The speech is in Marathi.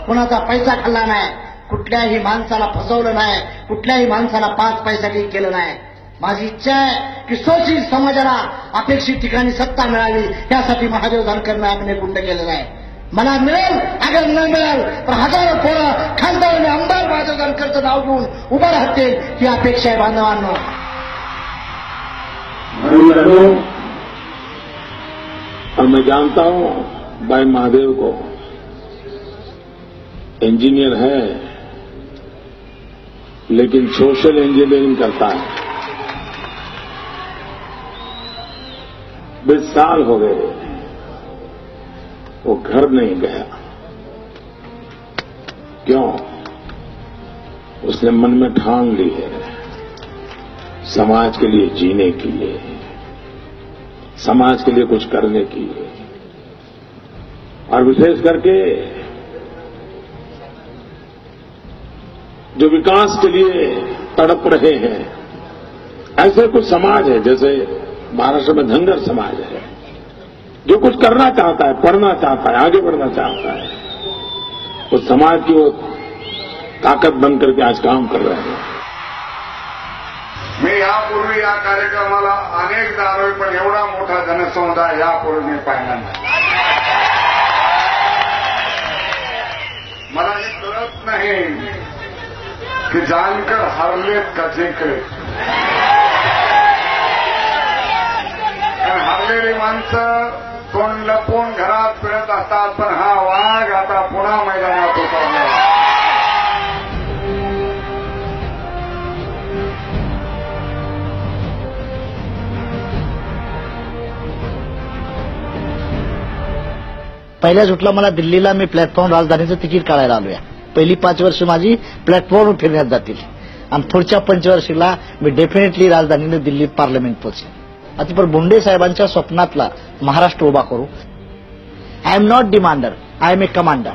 कुणाचा पैसा खाल्ला नाही, कुठल्याही माणसाला फसवलं नाही, कुठल्याही माणसाला 5 पैशाही केलं नाही. माझी इच्छा आहे की शोषित समाजाला अपेक्षित ठिकाणी सत्ता मिळावी, यासाठी महादेव जानकरनं आपले गुंड केलेलं आहे. मला मिळेल अगर न मिळेल पण हजारो पोरं खासदार आमदार महादेव जानकरचं नाव घेऊन उभं राहतील, ही अपेक्षा आहे बांधवांनो. और मैं जानता हूं भाई महादेव को, इंजीनियर है लेकिन सोशल इंजीनियरिंग करता है. 20 साल हो गए वो घर नहीं गया. क्यों? उसने मन में ठान ली है समाज के लिए जीने के लिए, समाज के लिए कुछ करने की. और विशेष करके जो विकास के लिए तड़प रहे हैं, ऐसे कुछ समाज है जैसे महाराष्ट्र में धनगर समाज है, जो कुछ करना चाहता है, पढ़ना चाहता है, आगे बढ़ना चाहता है, उस समाज की वो ताकत बनकर के आज काम कर रहे हैं. मी यापूर्वी या कार्यक्रमाला अनेकदा आलोय, पण एवढा मोठा जनसमुदाय यापूर्वी मी पाहिला नाही. मला हे कळत नाही की जानकर हरलेत का जिंकले. कारण हरलेली माणसं तोंड लपवून घरात फिरत असतात, पण हा वाघ आता पुन्हा मैदानात उतरला. पहिल्या झुटला मला दिल्लीला मी प्लॅटफॉर्म राजधानीचं तिकीट काढायला आलोय. पहिली 5 वर्ष माझी प्लॅटफॉर्मवर फिरण्यात जातील आणि पुढच्या 5 वर्षाला मी डेफिनेटली राजधानीनं दिल्लीत पार्लमेंट पोहोचेन. आता पण बोंडे साहेबांच्या स्वप्नातला महाराष्ट्र उभा करू. I am not demander, I am a commander.